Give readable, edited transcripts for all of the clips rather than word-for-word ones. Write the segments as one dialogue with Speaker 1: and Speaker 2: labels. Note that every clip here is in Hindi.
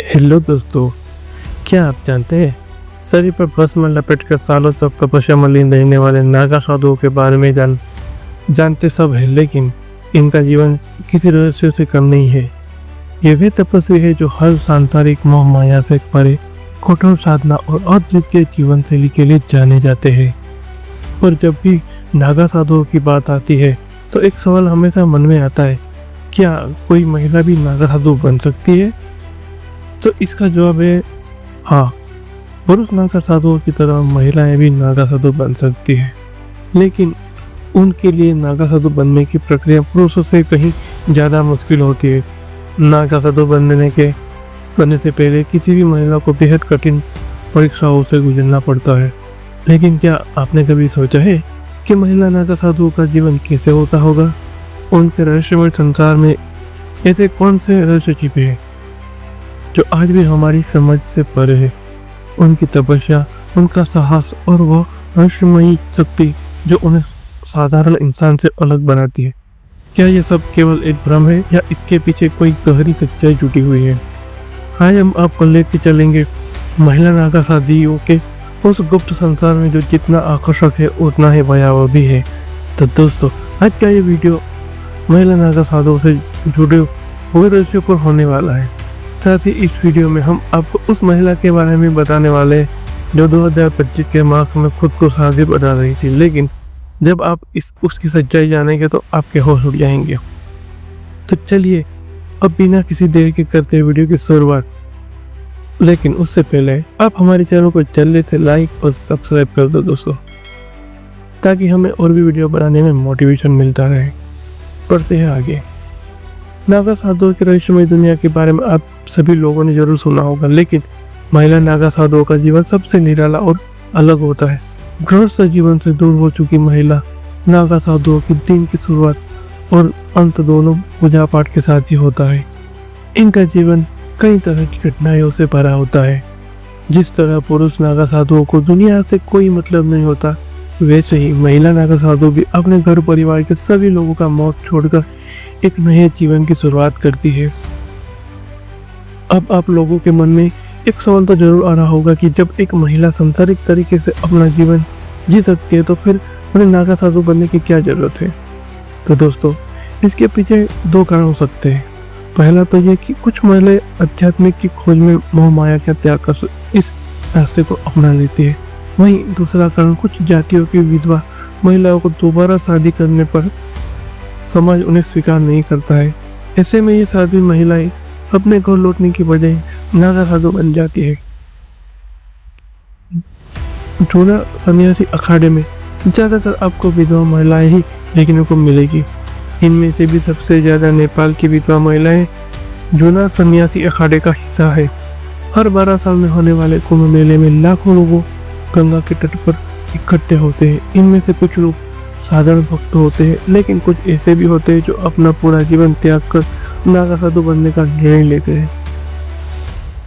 Speaker 1: हेलो दोस्तों, क्या आप जानते हैं शरीर पर भस्म लपेटकर सालों तक तपस्या में लीन रहने वाले नागा साधुओं के बारे में जानते सब है, लेकिन इनका जीवन किसी रहस्य से कम नहीं है। ये वे तपस्वी है जो हर सांसारिक मोह माया से परे कठोर साधना और अद्वितीय जीवन शैली के लिए जाने जाते हैं। पर जब भी नागा साधुओं की बात आती है तो एक सवाल हमेशा मन में आता है, क्या कोई महिला भी नागा साधु बन सकती है? तो इसका जवाब है हाँ, पुरुष नागा साधुओं की तरह महिलाएं भी नागा साधु बन सकती है, लेकिन उनके लिए नागा साधु बनने की प्रक्रिया पुरुषों से कहीं ज़्यादा मुश्किल होती है। नागा साधु बनने से पहले किसी भी महिला को बेहद कठिन परीक्षाओं से गुजरना पड़ता है। लेकिन क्या आपने कभी सोचा है कि महिला नागा साधुओं का जीवन कैसे होता होगा? उनके रहस्यमय संसार में ऐसे कौन से रहस्य छिपे हैं जो आज भी हमारी समझ से परे है? उनकी तपस्या, उनका साहस और वह रहस्यमयी शक्ति जो उन्हें साधारण इंसान से अलग बनाती है, क्या ये सब केवल एक भ्रम है या इसके पीछे कोई गहरी सच्चाई जुटी हुई है? आज हम आपको लेके चलेंगे महिला नागा साधुओं के उस गुप्त संसार में जो जितना आकर्षक है उतना ही भयावह भी है। तो दोस्तों, आज का ये वीडियो महिला नागा साधुओं से जुड़े हुए रहस्यों पर होने वाला है। साथ ही इस वीडियो में हम आपको उस महिला के बारे में बताने वाले हैं जो 2025 के मार्च में खुद को साधु बता रही थी, लेकिन जब आप उसकी सच्चाई जानेंगे तो आपके होश उड़ जाएंगे। तो चलिए अब बिना किसी देर के करते वीडियो की शुरुआत। लेकिन उससे पहले आप हमारे चैनल को जल्दी से लाइक और सब्सक्राइब कर दो दोस्तों, ताकि हमें और भी वीडियो बनाने में मोटिवेशन मिलता रहे। पढ़ते हैं आगे। नागा साधुओं की रहस्यमय दुनिया के बारे में आप सभी लोगों ने जरूर सुना होगा, लेकिन महिला नागा साधुओं का जीवन सबसे निराला और अलग होता है। गृहस्थ जीवन से दूर हो चुकी महिला नागा साधुओं की दिन की शुरुआत और अंत दोनों पूजा पाठ के साथ ही होता है। इनका जीवन कई तरह की घटनाओं से भरा होता है। जिस तरह पुरुष नागा साधुओं को दुनिया से कोई मतलब नहीं होता, वैसे ही महिला नागा साधु भी अपने घर परिवार के सभी लोगों का मौत छोड़कर एक नए जीवन की शुरुआत करती है। अब आप लोगों के मन में एक सवाल तो जरूर आ रहा होगा कि जब एक महिला सांसारिक तरीके से अपना जीवन जी सकती है तो फिर उन्हें नागा साधु बनने की क्या जरूरत है? तो दोस्तों, इसके पीछे दो कारण हो सकते हैं। पहला तो यह कि कुछ महिलाएं आध्यात्मिक की खोज में मोह माया का त्याग कर इस रास्ते को अपना लेती है। वहीं दूसरा कारण, कुछ जातियों की विधवा महिलाओं को दोबारा शादी करने पर समाज उन्हें स्वीकार नहीं करता है। ऐसे में ये साध्वी महिलाएं अपने घर लौटने की बजाय नागा साधु बन जाती है। जूना सन्यासी अखाड़े में ज्यादातर आपको विधवा महिलाएं ही देखने को मिलेगी। इनमें से भी सबसे ज्यादा नेपाल की विधवा महिलाएं जूना सन्यासी अखाड़े का हिस्सा है। हर 12 साल में होने वाले कुंभ मेले में लाखों लोगों गंगा के तट पर इकट्ठे होते हैं। इनमें से कुछ लोग साधारण भक्त होते हैं, लेकिन कुछ ऐसे भी होते हैं जो अपना पूरा जीवन त्याग कर नागा साधु बनने का निर्णय लेते हैं।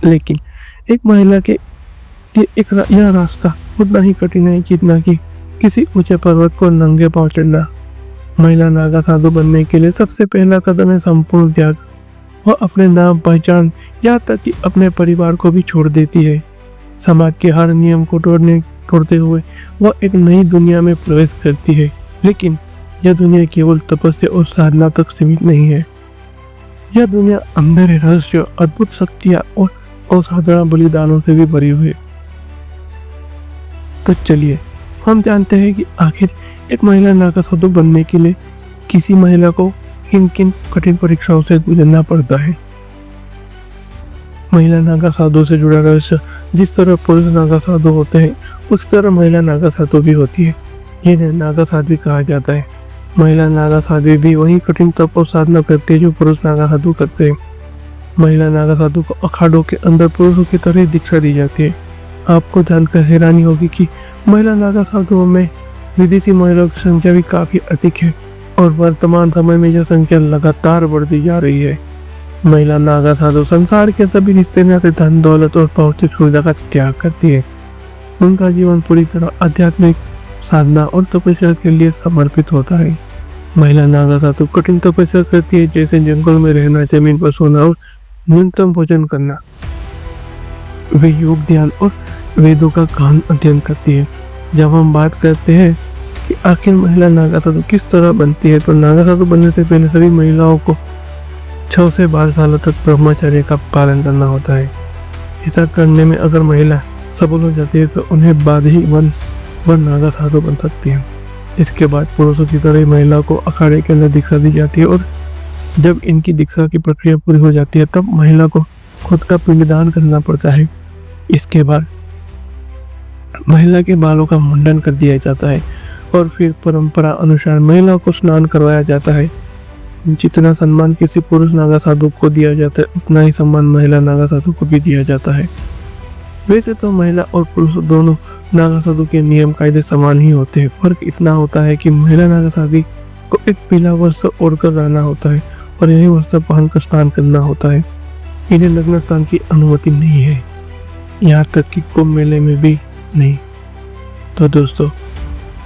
Speaker 1: लेकिन एक महिला के लिए यह रास्ता उतना ही कठिन है जितना कि किसी ऊंचे पर्वत को नंगे पांव चढ़ना। महिला नागा साधु बनने के लिए सबसे पहला कदम है संपूर्ण त्याग। वह अपने नाम, पहचान, यहाँ तक कि अपने परिवार को भी छोड़ देती है। समाज के हर नियम को तोड़ते हुए वह एक नई दुनिया में प्रवेश करती है। लेकिन यह दुनिया केवल तपस्या और साधना तक सीमित नहीं है। यह दुनिया अंधेरे रहस्य, अद्भुत शक्तियां और असाधारण बलिदानों से भी भरी हुई है। तो चलिए हम जानते हैं कि आखिर एक महिला नागा साधु बनने के लिए किसी महिला को किन किन कठिन परीक्षाओं से गुजरना पड़ता है। महिला नागा साधु से जुड़ा रहस्य, जिस तरह पुरुष नागा साधु होते हैं उस तरह महिला नागा साधु भी होती है। इन्हें नागा साध्वी कहा जाता है। महिला नागा साध्वी भी वही कठिन तप और साधना करते हैं जो पुरुष नागा साधु करते हैं। महिला नागा साधु को अखाड़ों के अंदर पुरुषों की तरह दीक्षा दी जाती है। आपको जानकर हैरानी होगी कि महिला नागा साधुओं में विदेशी महिलाओं की संख्या भी काफी अधिक है और वर्तमान समय में यह संख्या लगातार बढ़ती जा रही है। महिला नागा साधु संसार के सभी रिश्ते नाते, धन दौलत और भौतिक सुविधा का त्याग करती है। उनका जीवन पूरी तरह आध्यात्मिक साधना और तपस्या के लिए समर्पित होता है। महिला नागा साधु कठिन तपस्या करती है, जैसे जंगल में रहना, जमीन पर सोना और न्यूनतम भोजन करना। वे योग ध्यान और वेदों का गहन अध्ययन करती है। जब हम बात करते हैं कि आखिर महिला नागा साधु किस तरह बनती है, तो नागा साधु बनने से पहले सभी महिलाओं को 6 से 12 सालों तक ब्रह्मचर्य का पालन करना होता है। ऐसा करने में अगर महिला सफल हो जाती है तो उन्हें बाद ही वन नागा साधु बन सकती है। इसके बाद पुरुषों की तरह महिला को अखाड़े के अंदर दीक्षा दी जाती है और जब इनकी दीक्षा की प्रक्रिया पूरी हो जाती है तब महिला को खुद का पिंडदान करना पड़ता है। इसके बाद महिला के बालों का मुंडन कर दिया जाता है और फिर परंपरा अनुसार महिला को स्नान करवाया जाता है। जितना सम्मान किसी पुरुष नागा साधु को दिया जाता है उतना ही सम्मान महिला नागा साधु को भी दिया जाता है। वैसे तो महिला और पुरुष दोनों नागा साधु के नियम कायदे समान ही होते हैं। फर्क इतना होता है कि महिला नागा साधु को एक पीला वस्त्र ओढ़कर रहना होता है और यही वस्त्र पहनकर स्नान करना होता है। इन्हें नग्न स्नान की अनुमति नहीं है, यहाँ तक कि कुंभ मेले में भी नहीं। तो दोस्तों,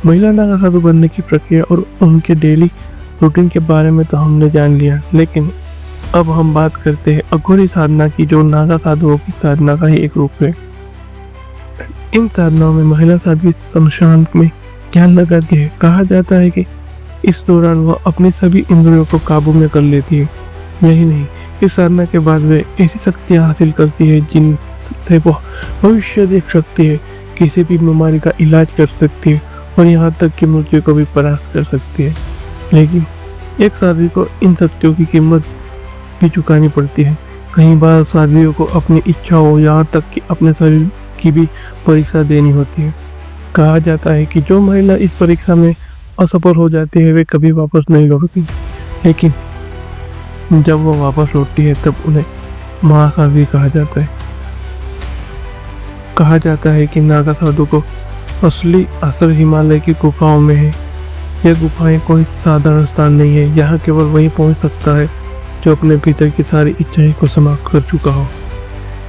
Speaker 1: महिला नागा साधु बनने की प्रक्रिया और उनके डेली रूटीन के बारे में तो हमने जान लिया, लेकिन अब हम बात करते हैं अघोरी साधना की, जो नागा साधुओं की साधना का ही एक रूप है। इन साधनाओं में महिला साध्वी शमशान में ध्यान लगाती है। कहा जाता है कि इस दौरान वह अपनी सभी इंद्रियों को काबू में कर लेती है। यही नहीं, इस साधना के बाद वे ऐसी शक्तियाँ हासिल करती है जिनसे वह भविष्य देख सकती है, किसी भी बीमारी का इलाज कर सकती है और यहाँ तक कि मृत्यु को भी परास्त कर सकती है। लेकिन एक साध्वी को इन शक्तियों की कीमत भी चुकानी पड़ती है। कई बार साध्वियों को अपनी इच्छाओं यहाँ तक कि अपने शरीर की भी परीक्षा देनी होती है। कहा जाता है कि जो महिला इस परीक्षा में असफल हो जाती है वे कभी वापस नहीं लौटती, लेकिन जब वो वापस लौटती है तब उन्हें महासाध्वी कहा जाता है। कहा जाता है कि नागा साधु को असली असर हिमालय की गुफाओं में है। यह गुफाएं कोई साधारण स्थान नहीं है, यहाँ केवल वही पहुँच सकता है जो अपने भीतर की सारी इच्छाएं को समाप्त कर चुका हो।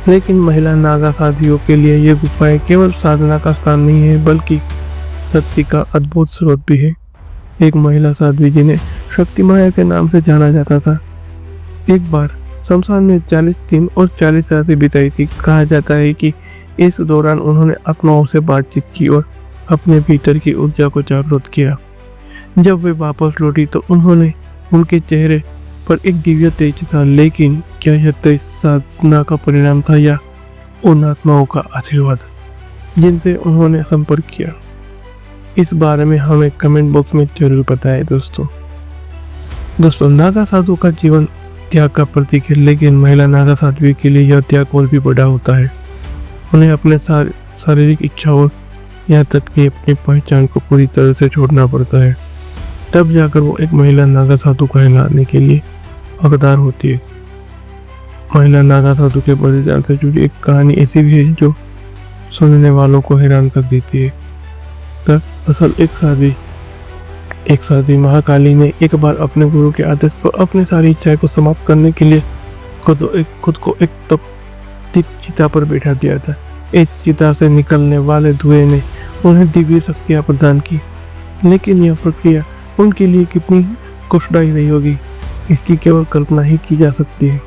Speaker 1: लेकिन महिला नागा साधियों के लिए ये गुफाएं केवल साधना का स्थान नहीं है, बल्कि शक्ति का अद्भुत स्रोत भी है। एक महिला साध्वी जिन्हें शक्ति माया के नाम से जाना जाता था, एक बार शमशान में 40 दिन और 40 रातें बिताई थी। कहा जाता है कि इस दौरान उन्होंने आत्माओं से बातचीत की और अपने भीतर की ऊर्जा को जागृत किया। जब वे वापस लौटी तो उन्होंने उनके चेहरे पर एक दिव्य तेज था, लेकिन क्या यह तेज साधना का परिणाम था या उन आत्माओं का आशीर्वाद जिनसे उन्होंने संपर्क किया? इस बारे में हमें कमेंट बॉक्स में जरूर बताएं दोस्तों, नागा साधु का जीवन त्याग का प्रतीक है, लेकिन महिला नागा साध्वी के लिए यह त्याग और भी बड़ा होता है। उन्हें अपने शारीरिक इच्छाओं यहाँ तक कि अपनी पहचान को पूरी तरह से छोड़ना पड़ता है, तब जाकर वो एक महिला नागा साधु कहलाने के लिए हकदार होती है। महिला नागा साधु के बलिदान से जुड़ी एक कहानी ऐसी भी है जो सुनने वालों को हैरान कर देती है। दरअसल एक साध्वी महाकाली ने एक बार अपने गुरु के आदेश पर अपनी सारी इच्छाएं को समाप्त करने के लिए खुद को एक तप्ती चिता पर बैठा दिया था। इस चिता से निकलने वाले धुएं ने उन्हें दिव्य शक्तियां प्रदान की, लेकिन यह प्रक्रिया उनके लिए कितनी कष्टदायी रही होगी, इसकी केवल कल्पना ही की जा सकती है।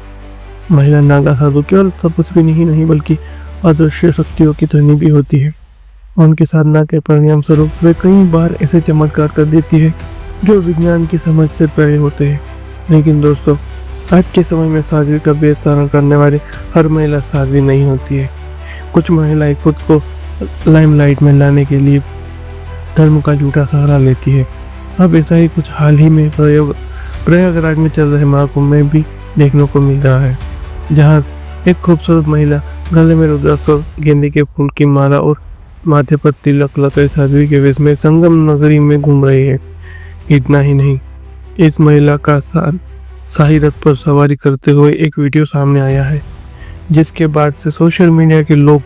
Speaker 1: महिला नागा साधु केवल तपस्विनी ही नहीं बल्कि अदृश्य शक्तियों की धनी भी होती है। उनकी साधना के परिणाम स्वरूप वे कई बार ऐसे चमत्कार कर देती है जो विज्ञान की समझ से परे होते हैं। लेकिन दोस्तों, आज के समय में साध्वी का वेश धारण करने वाली हर महिला साध्वी नहीं होती है। कुछ महिलाएं खुद को लाइमलाइट में लाने के लिए धर्म का झूठा सहारा लेती है। अब ऐसा ही कुछ हाल ही में प्रयागराज में चल रहे महाकुंभ में भी देखने को मिल रहा है, जहां एक खूबसूरत महिला गले में रुद्राक्ष और गेंदे के फूल की माला और माथे पर तिलक लगाए साध्वी के वेश में संगम नगरी में घूम रही है। इतना ही नहीं, इस महिला का शाही रथ पर सवारी करते हुए एक वीडियो सामने आया है, जिसके बाद से सोशल मीडिया के लोग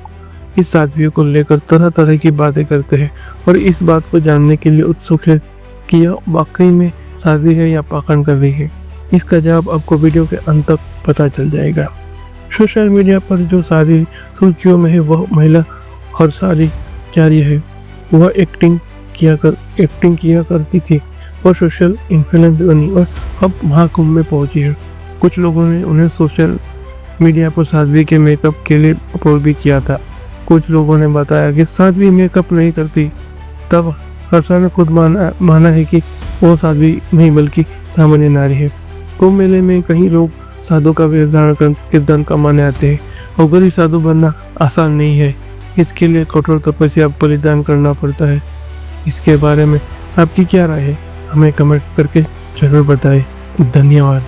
Speaker 1: इस साध्वी को लेकर तरह तरह की बातें करते हैं और इस बात को जानने के लिए उत्सुक है कि यह वाकई में साध्वी है या पाखंड कर रही है। इसका जवाब आपको वीडियो के अंत तक पता चल जाएगा। सोशल मीडिया पर जो सारी सुर्खियों में है वह महिला हर्षाली जारी है। वह एक्टिंग किया करती थी और सोशल इन्फ्लुएंसर बनी और अब महाकुंभ में पहुंची है। कुछ लोगों ने उन्हें सोशल मीडिया पर साध्वी के मेकअप के लिए अपोज भी किया था। कुछ लोगों ने बताया कि साध्वी मेकअप नहीं करती। तब हर्षा ने खुद माना है कि वो साध्वी नहीं बल्कि सामान्य नारी है। कुंभ मेले में कई लोग साधु का वेश धारण कर कीर्तन कमाने आते हैं और गरीब साधु बनना आसान नहीं है। इसके लिए कठोर तपस्या बलिदान करना पड़ता है। इसके बारे में आपकी क्या राय है? हमें कमेंट करके जरूर बताएं। धन्यवाद।